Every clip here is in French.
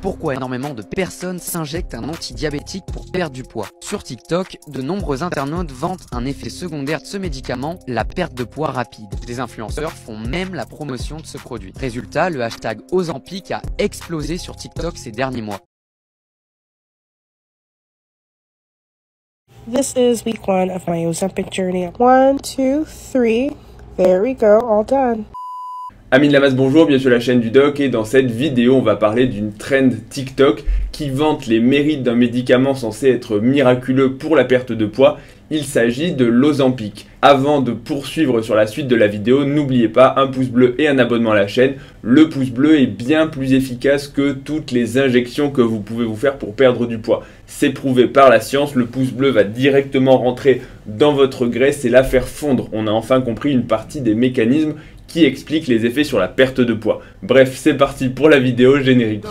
Pourquoi énormément de personnes s'injectent un antidiabétique pour perdre du poids? Sur TikTok, de nombreux internautes vantent un effet secondaire de ce médicament, la perte de poids rapide. Des influenceurs font même la promotion de ce produit. Résultat, le hashtag Ozempic a explosé sur TikTok ces derniers mois. This is week 1 of my Ozempic journey. 1, 2, 3. There we go, all done. Amis de la masse, bonjour, bienvenue sur la chaîne du Doc et dans cette vidéo on va parler d'une trend TikTok qui vante les mérites d'un médicament censé être miraculeux pour la perte de poids. Il s'agit de l'Ozempic. Avant de poursuivre sur la suite de la vidéo, n'oubliez pas un pouce bleu et un abonnement à la chaîne. Le pouce bleu est bien plus efficace que toutes les injections que vous pouvez vous faire pour perdre du poids. C'est prouvé par la science, le pouce bleu va directement rentrer dans votre graisse et la faire fondre. On a enfin compris une partie des mécanismes qui expliquent les effets sur la perte de poids. Bref, c'est parti pour la vidéo générique.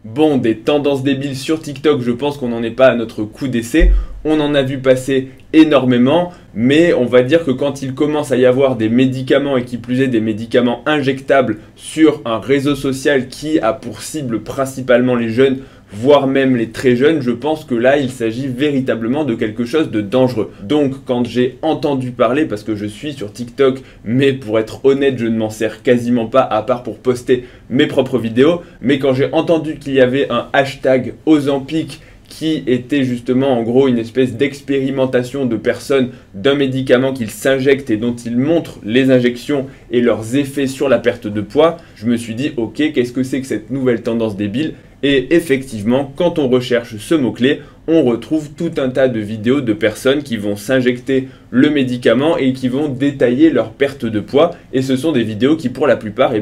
Bon, des tendances débiles sur TikTok, je pense qu'on n'en est pas à notre coup d'essai. On en a vu passer énormément, mais on va dire que quand il commence à y avoir des médicaments et qui plus est des médicaments injectables sur un réseau social qui a pour cible principalement les jeunes, voire même les très jeunes, je pense que là il s'agit véritablement de quelque chose de dangereux. Donc quand j'ai entendu parler, parce que je suis sur TikTok, mais pour être honnête je ne m'en sers quasiment pas à part pour poster mes propres vidéos, mais quand j'ai entendu qu'il y avait un hashtag Ozempic qui était justement en gros une espèce d'expérimentation de personnes d'un médicament qu'ils s'injectent et dont ils montrent les injections et leurs effets sur la perte de poids, je me suis dit ok, qu'est-ce que c'est que cette nouvelle tendance débile? Et effectivement, quand on recherche ce mot-clé, on retrouve tout un tas de vidéos de personnes qui vont s'injecter le médicament et qui vont détailler leur perte de poids. Et ce sont des vidéos qui, pour la plupart,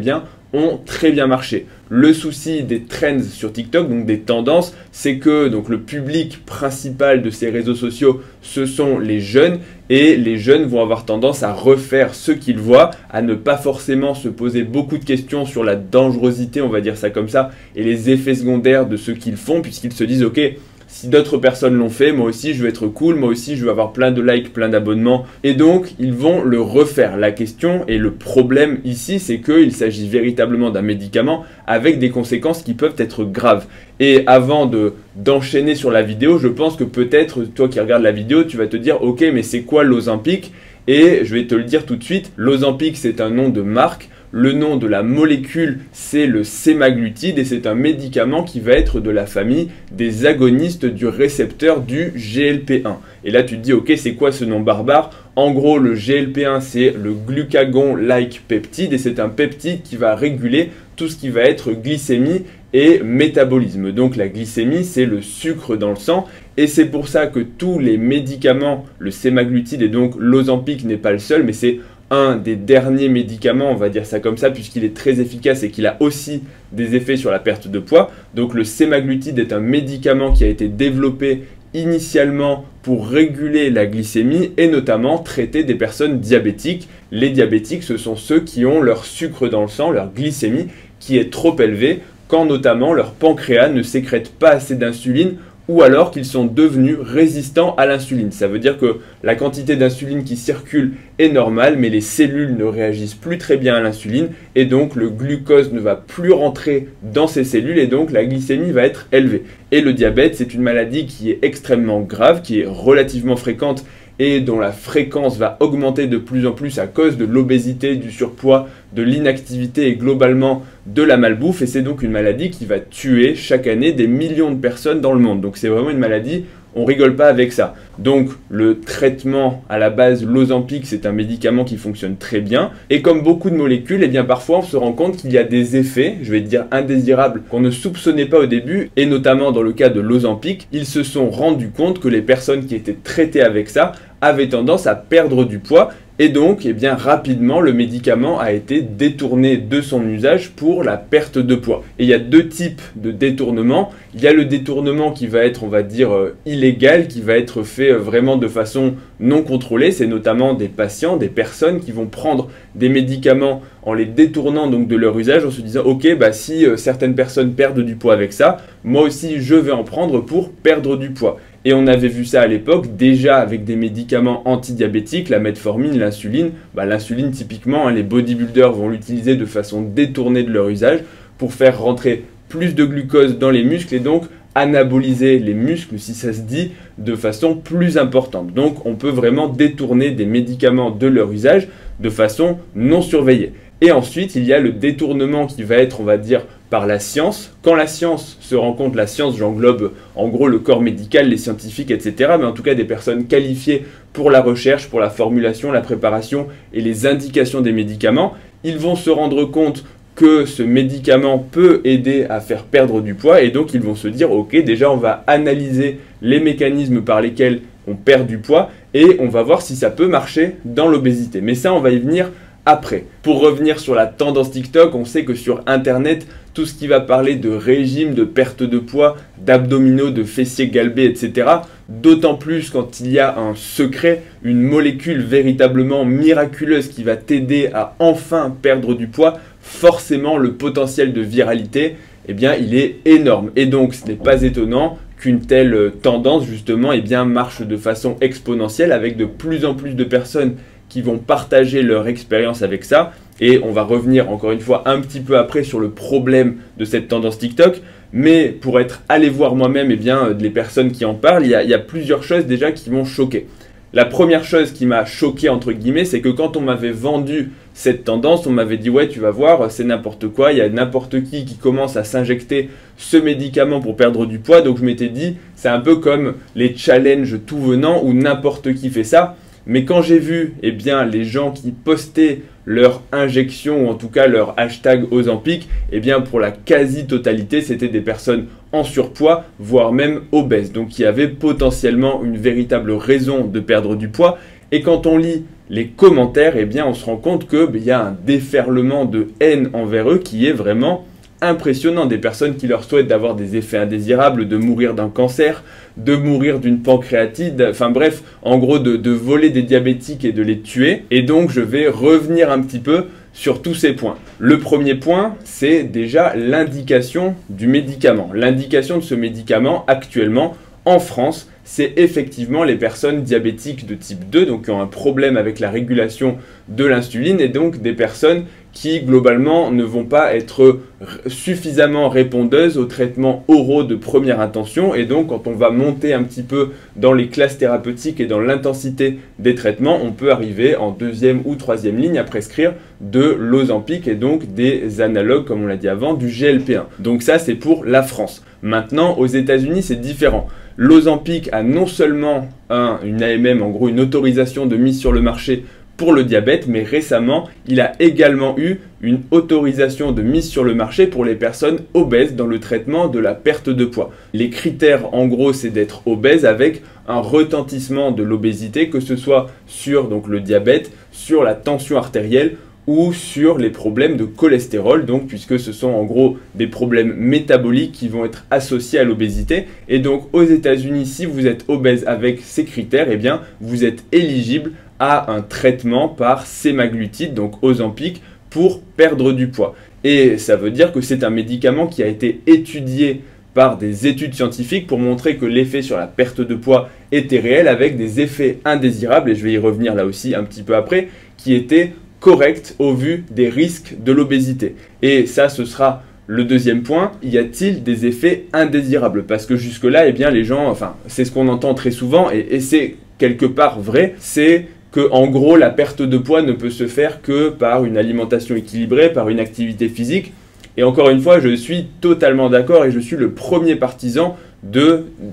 ont très bien marché. Le souci des trends sur TikTok, donc des tendances, c'est que donc, le public principal de ces réseaux sociaux, ce sont les jeunes. Et les jeunes vont avoir tendance à refaire ce qu'ils voient, à ne pas forcément se poser beaucoup de questions sur la dangerosité, on va dire ça comme ça, et les effets secondaires de ce qu'ils font, puisqu'ils se disent ok, si d'autres personnes l'ont fait, moi aussi je vais être cool, moi aussi je vais avoir plein de likes, plein d'abonnements. Et donc ils vont le refaire. La question et le problème ici, c'est qu'il s'agit véritablement d'un médicament avec des conséquences qui peuvent être graves. Et avant d'enchaîner sur la vidéo, je pense que peut-être toi qui regardes la vidéo, tu vas te dire ok, mais c'est quoi l'Ozempic? Et je vais te le dire tout de suite, l'Ozempic c'est un nom de marque. Le nom de la molécule, c'est le sémaglutide et c'est un médicament qui va être de la famille des agonistes du récepteur du GLP-1. Et là, tu te dis, ok, c'est quoi ce nom barbare? En gros, le GLP-1, c'est le glucagon-like peptide et c'est un peptide qui va réguler tout ce qui va être glycémie et métabolisme. Donc la glycémie, c'est le sucre dans le sang et c'est pour ça que tous les médicaments, le sémaglutide et donc l'Ozempic n'est pas le seul, mais c'est un des derniers médicaments, on va dire ça comme ça, puisqu'il est très efficace et qu'il a aussi des effets sur la perte de poids. Donc le sémaglutide est un médicament qui a été développé initialement pour réguler la glycémie et notamment traiter des personnes diabétiques. Les diabétiques, ce sont ceux qui ont leur sucre dans le sang, leur glycémie, qui est trop élevée, quand notamment leur pancréas ne sécrète pas assez d'insuline ou alors qu'ils sont devenus résistants à l'insuline. Ça veut dire que la quantité d'insuline qui circule est normale, mais les cellules ne réagissent plus très bien à l'insuline, et donc le glucose ne va plus rentrer dans ces cellules, et donc la glycémie va être élevée. Et le diabète, c'est une maladie qui est extrêmement grave, qui est relativement fréquente, et dont la fréquence va augmenter de plus en plus à cause de l'obésité, du surpoids, de l'inactivité et globalement de la malbouffe. Et c'est donc une maladie qui va tuer chaque année des millions de personnes dans le monde. Donc c'est vraiment une maladie, on rigole pas avec ça. Donc le traitement à la base, l'Ozempic, c'est un médicament qui fonctionne très bien. Et comme beaucoup de molécules, eh bien parfois on se rend compte qu'il y a des effets, je vais dire indésirables, qu'on ne soupçonnait pas au début. Et notamment dans le cas de l'Ozempic, ils se sont rendus compte que les personnes qui étaient traitées avec ça avaient tendance à perdre du poids. Et donc, eh bien, rapidement, le médicament a été détourné de son usage pour la perte de poids. Et il y a deux types de détournement. Il y a le détournement qui va être, on va dire, illégal, qui va être fait vraiment de façon non contrôlée. C'est notamment des patients, des personnes qui vont prendre des médicaments en les détournant donc de leur usage, en se disant ok, bah si certaines personnes perdent du poids avec ça, moi aussi je vais en prendre pour perdre du poids. Et on avait vu ça à l'époque, déjà avec des médicaments antidiabétiques, la metformine, l'insuline. L'insuline, typiquement, les bodybuilders vont l'utiliser de façon détournée de leur usage pour faire rentrer plus de glucose dans les muscles et donc anaboliser les muscles, si ça se dit, de façon plus importante. Donc on peut vraiment détourner des médicaments de leur usage de façon non surveillée. Et ensuite, il y a le détournement qui va être, on va dire, par la science. Quand la science se rend compte, la science, j'englobe en gros le corps médical, les scientifiques, etc. Mais en tout cas des personnes qualifiées pour la recherche, pour la formulation, la préparation et les indications des médicaments. Ils vont se rendre compte que ce médicament peut aider à faire perdre du poids et donc ils vont se dire ok, déjà on va analyser les mécanismes par lesquels on perd du poids et on va voir si ça peut marcher dans l'obésité. Mais ça on va y venir après. Pour revenir sur la tendance TikTok, on sait que sur internet, tout ce qui va parler de régime, de perte de poids, d'abdominaux, de fessiers galbés, etc. D'autant plus quand il y a un secret, une molécule véritablement miraculeuse qui va t'aider à enfin perdre du poids, forcément le potentiel de viralité, eh bien, il est énorme. Et donc, ce n'est pas étonnant qu'une telle tendance, justement, eh bien, marche de façon exponentielle avec de plus en plus de personnes qui vont partager leur expérience avec ça. Et on va revenir encore une fois un petit peu après sur le problème de cette tendance TikTok. Mais pour être allé voir moi-même eh bien, les personnes qui en parlent, il y a plusieurs choses déjà qui m'ont choqué. La première chose qui m'a choqué entre guillemets, c'est que quand on m'avait vendu cette tendance, on m'avait dit ouais tu vas voir c'est n'importe quoi, il y a n'importe qui commence à s'injecter ce médicament pour perdre du poids. Donc je m'étais dit c'est un peu comme les challenges tout venant où n'importe qui fait ça. Mais quand j'ai vu eh bien, les gens qui postaient leur injection ou en tout cas leur hashtag Ozempic, eh bien pour la quasi-totalité, c'était des personnes en surpoids, voire même obèses. Donc qui avaient potentiellement une véritable raison de perdre du poids. Et quand on lit les commentaires, eh bien on se rend compte qu'il y a un déferlement de haine envers eux qui est vraiment impressionnant. Des personnes qui leur souhaitent d'avoir des effets indésirables, de mourir d'un cancer, de mourir d'une pancréatite, enfin bref, en gros de voler des diabétiques et de les tuer. Et donc je vais revenir un petit peu sur tous ces points. Le premier point, c'est déjà l'indication du médicament. L'indication de ce médicament actuellement en France, c'est effectivement les personnes diabétiques de type 2, donc qui ont un problème avec la régulation de l'insuline et donc des personnes qui globalement ne vont pas être suffisamment répondeuses aux traitements oraux de première intention. Et donc quand on va monter un petit peu dans les classes thérapeutiques et dans l'intensité des traitements, on peut arriver en deuxième ou troisième ligne à prescrire de l'Ozempic et donc des analogues, comme on l'a dit avant, du GLP-1. Donc ça c'est pour la France. Maintenant aux États-Unis c'est différent. L'Ozempic a non seulement une AMM, en gros une autorisation de mise sur le marché pour le diabète, mais récemment, il a également eu une autorisation de mise sur le marché pour les personnes obèses dans le traitement de la perte de poids. Les critères, en gros, c'est d'être obèse avec un retentissement de l'obésité, que ce soit sur donc, le diabète, sur la tension artérielle ou sur les problèmes de cholestérol, donc puisque ce sont en gros des problèmes métaboliques qui vont être associés à l'obésité. Et donc aux États-Unis, si vous êtes obèse avec ces critères, eh bien vous êtes éligible à un traitement par sémaglutide, donc Ozempic, pour perdre du poids. Et ça veut dire que c'est un médicament qui a été étudié par des études scientifiques pour montrer que l'effet sur la perte de poids était réel avec des effets indésirables, et je vais y revenir là aussi un petit peu après, qui étaient corrects au vu des risques de l'obésité. Et ça, ce sera le deuxième point. Y a-t-il des effets indésirables? Parce que jusque-là, eh bien, les gens, enfin, c'est ce qu'on entend très souvent, et c'est quelque part vrai, c'est que en gros, la perte de poids ne peut se faire que par une alimentation équilibrée, par une activité physique. Et encore une fois, je suis totalement d'accord et je suis le premier partisan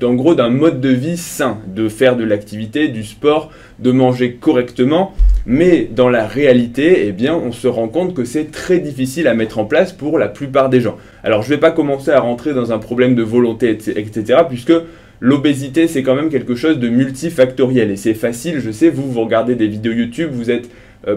en gros d'un mode de vie sain, de faire de l'activité, du sport, de manger correctement. Mais dans la réalité, eh bien, on se rend compte que c'est très difficile à mettre en place pour la plupart des gens. Alors, je ne vais pas commencer à rentrer dans un problème de volonté, etc., puisque l'obésité, c'est quand même quelque chose de multifactoriel. Et c'est facile, je sais, vous regardez des vidéos YouTube, vous êtes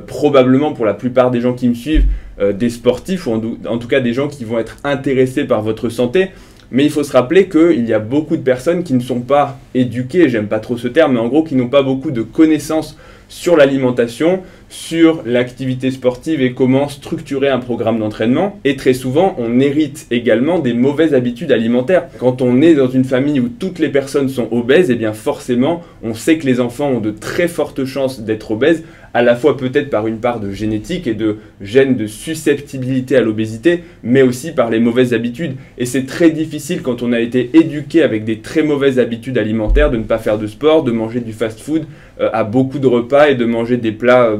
probablement, pour la plupart des gens qui me suivent, des sportifs, ou en tout cas des gens qui vont être intéressés par votre santé. Mais il faut se rappeler qu'il y a beaucoup de personnes qui ne sont pas éduquées, j'aime pas trop ce terme, mais en gros qui n'ont pas beaucoup de connaissances sur l'alimentation, sur l'activité sportive et comment structurer un programme d'entraînement. Et très souvent, on hérite également des mauvaises habitudes alimentaires. Quand on est dans une famille où toutes les personnes sont obèses, eh bien forcément, on sait que les enfants ont de très fortes chances d'être obèses, à la fois peut-être par une part de génétique et de gènes de susceptibilité à l'obésité, mais aussi par les mauvaises habitudes. Et c'est très difficile quand on a été éduqué avec des très mauvaises habitudes alimentaires de ne pas faire de sport, de manger du fast-food à beaucoup de repas et de manger des plats,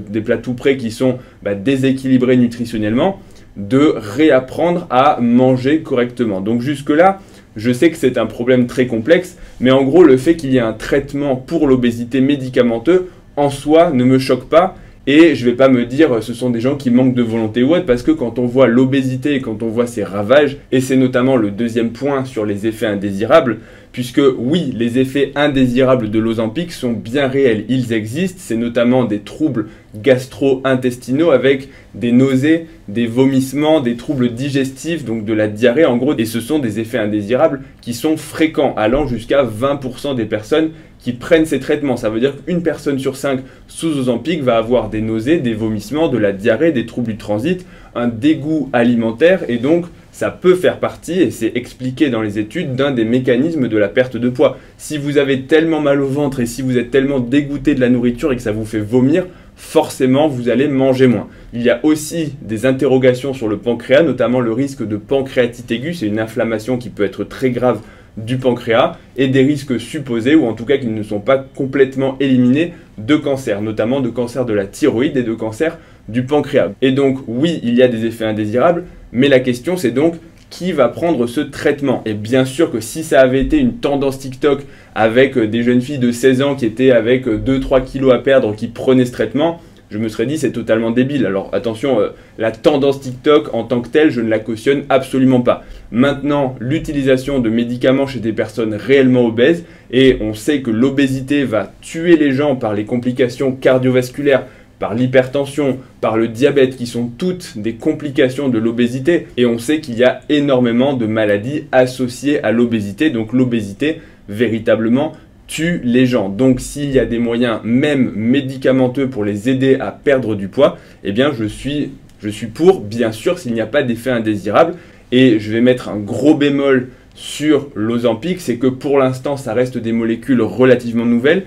des plats tout prêts qui sont déséquilibrés nutritionnellement, de réapprendre à manger correctement. Donc jusque-là, je sais que c'est un problème très complexe, mais en gros, le fait qu'il y ait un traitement pour l'obésité médicamenteux, en soi, ne me choque pas. Et je ne vais pas me dire ce sont des gens qui manquent de volonté ou autre, parce que quand on voit l'obésité et quand on voit ses ravages, et c'est notamment le deuxième point sur les effets indésirables, puisque oui, les effets indésirables de l'Ozempic sont bien réels, ils existent, c'est notamment des troubles gastro-intestinaux avec des nausées, des vomissements, des troubles digestifs, donc de la diarrhée en gros, et ce sont des effets indésirables qui sont fréquents, allant jusqu'à 20% des personnes qui prennent ces traitements. Ça veut dire qu'une personne sur 5 sous Ozempic va avoir des nausées, des vomissements, de la diarrhée, des troubles du transit, un dégoût alimentaire, et donc ça peut faire partie, et c'est expliqué dans les études, d'un des mécanismes de la perte de poids. Si vous avez tellement mal au ventre et si vous êtes tellement dégoûté de la nourriture et que ça vous fait vomir, forcément vous allez manger moins. Il y a aussi des interrogations sur le pancréas, notamment le risque de pancréatite aiguë, c'est une inflammation qui peut être très grave du pancréas, et des risques supposés, ou en tout cas qui ne sont pas complètement éliminés, de cancer, notamment de cancer de la thyroïde et de cancer du pancréas. Et donc oui, il y a des effets indésirables, mais la question c'est donc qui va prendre ce traitement. Et bien sûr que si ça avait été une tendance TikTok avec des jeunes filles de 16 ans qui étaient avec 2-3 kilos à perdre qui prenaient ce traitement, je me serais dit c'est totalement débile. Alors attention, la tendance TikTok en tant que telle, je ne la cautionne absolument pas. Maintenant, l'utilisation de médicaments chez des personnes réellement obèses, et on sait que l'obésité va tuer les gens par les complications cardiovasculaires, par l'hypertension, par le diabète, qui sont toutes des complications de l'obésité. Et on sait qu'il y a énormément de maladies associées à l'obésité. Donc l'obésité, véritablement, tue les gens. Donc s'il y a des moyens, même médicamenteux, pour les aider à perdre du poids, eh bien je suis pour, bien sûr, s'il n'y a pas d'effet indésirable. Et je vais mettre un gros bémol sur l'Ozempic, c'est que pour l'instant, ça reste des molécules relativement nouvelles.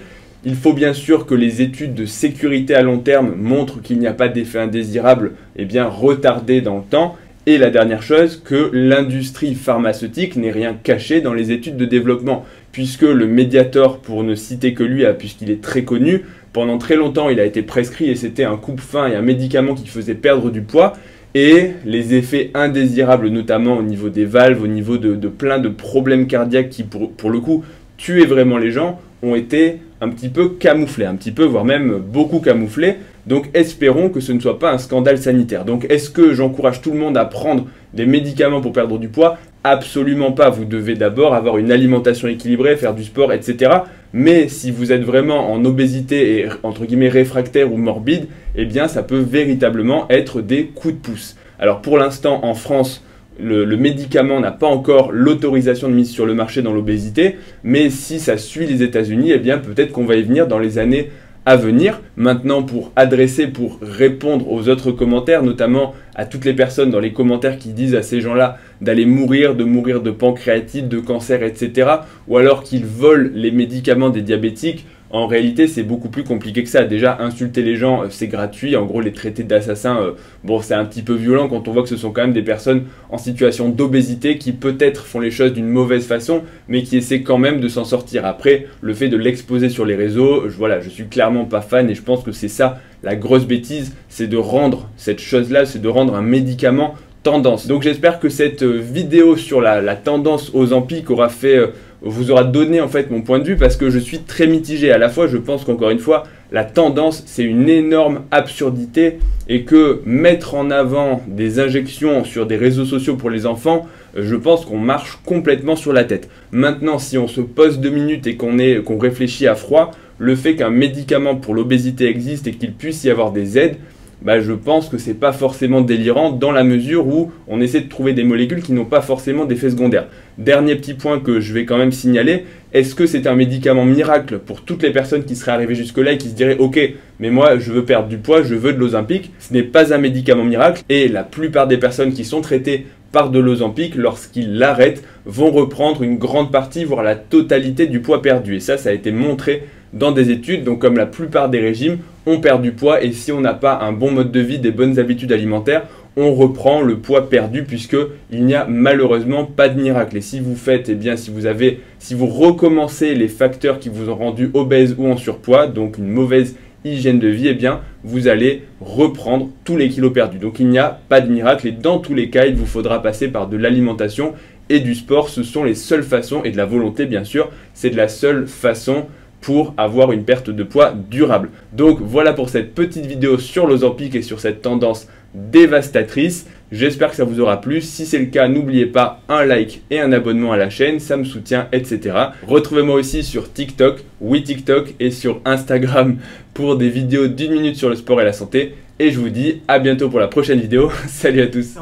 Il faut bien sûr que les études de sécurité à long terme montrent qu'il n'y a pas d'effet indésirable retardé dans le temps. Et la dernière chose, que l'industrie pharmaceutique n'ait rien caché dans les études de développement, puisque le Mediator, pour ne citer que lui, puisqu'il est très connu, pendant très longtemps il a été prescrit et c'était un coupe-faim et un médicament qui faisait perdre du poids. Et les effets indésirables, notamment au niveau des valves, au niveau de plein de problèmes cardiaques qui, pour le coup, tuaient vraiment les gens, ont été un petit peu camouflés, un petit peu, voire même beaucoup camouflés. Donc espérons que ce ne soit pas un scandale sanitaire. Donc est-ce que j'encourage tout le monde à prendre des médicaments pour perdre du poids? Absolument pas. Vous devez d'abord avoir une alimentation équilibrée, faire du sport, etc. Mais si vous êtes vraiment en obésité et entre guillemets réfractaire ou morbide, eh bien ça peut véritablement être des coups de pouce. Alors pour l'instant en France, le médicament n'a pas encore l'autorisation de mise sur le marché dans l'obésité, mais si ça suit les États-Unis, eh bien peut-être qu'on va y venir dans les années à venir. Maintenant, pour répondre aux autres commentaires, notamment à toutes les personnes dans les commentaires qui disent à ces gens-là d'aller mourir de pancréatite, de cancer, etc. ou alors qu'ils volent les médicaments des diabétiques, en réalité, c'est beaucoup plus compliqué que ça. Déjà, insulter les gens, c'est gratuit. En gros, les traiter d'assassins, c'est un petit peu violent quand on voit que ce sont quand même des personnes en situation d'obésité qui peut-être font les choses d'une mauvaise façon, mais qui essaient quand même de s'en sortir. Après, le fait de l'exposer sur les réseaux, je suis clairement pas fan et je pense que c'est ça la grosse bêtise, c'est de rendre cette chose-là, c'est de rendre un médicament tendance. Donc j'espère que cette vidéo sur la tendance Ozempic vous aura donné en fait mon point de vue, parce que je suis très mitigé. À la fois, je pense qu'encore une fois, la tendance, c'est une énorme absurdité et que mettre en avant des injections sur des réseaux sociaux pour les enfants, je pense qu'on marche complètement sur la tête. Maintenant, si on se pose 2 minutes et qu'on réfléchit à froid, le fait qu'un médicament pour l'obésité existe et qu'il puisse y avoir des aides, je pense que c'est pas forcément délirant dans la mesure où on essaie de trouver des molécules qui n'ont pas forcément d'effet secondaire. Dernier petit point que je vais quand même signaler, est-ce que c'est un médicament miracle pour toutes les personnes qui seraient arrivées jusque-là et qui se diraient ok, mais moi je veux perdre du poids, je veux de l'Ozempic? Ce n'est pas un médicament miracle et la plupart des personnes qui sont traitées par de l'Ozempic, lorsqu'ils l'arrêtent, vont reprendre une grande partie, voire la totalité du poids perdu. Et ça a été montré dans des études. Donc comme la plupart des régimes, on perd du poids et si on n'a pas un bon mode de vie, des bonnes habitudes alimentaires, on reprend le poids perdu puisqu'il n'y a malheureusement pas de miracle. Et si vous faites, si vous recommencez les facteurs qui vous ont rendu obèse ou en surpoids, donc une mauvaise hygiène de vie, vous allez reprendre tous les kilos perdus. Donc il n'y a pas de miracle et dans tous les cas, il vous faudra passer par de l'alimentation et du sport. Ce sont les seules façons, et de la volonté bien sûr, c'est de la seule façon pour avoir une perte de poids durable. Donc voilà pour cette petite vidéo sur l'Ozempic et sur cette tendance dévastatrice. J'espère que ça vous aura plu. Si c'est le cas, n'oubliez pas un like et un abonnement à la chaîne, ça me soutient, etc. Retrouvez-moi aussi sur TikTok, oui TikTok, et sur Instagram pour des vidéos d'1 minute sur le sport et la santé. Et je vous dis à bientôt pour la prochaine vidéo. Salut à tous.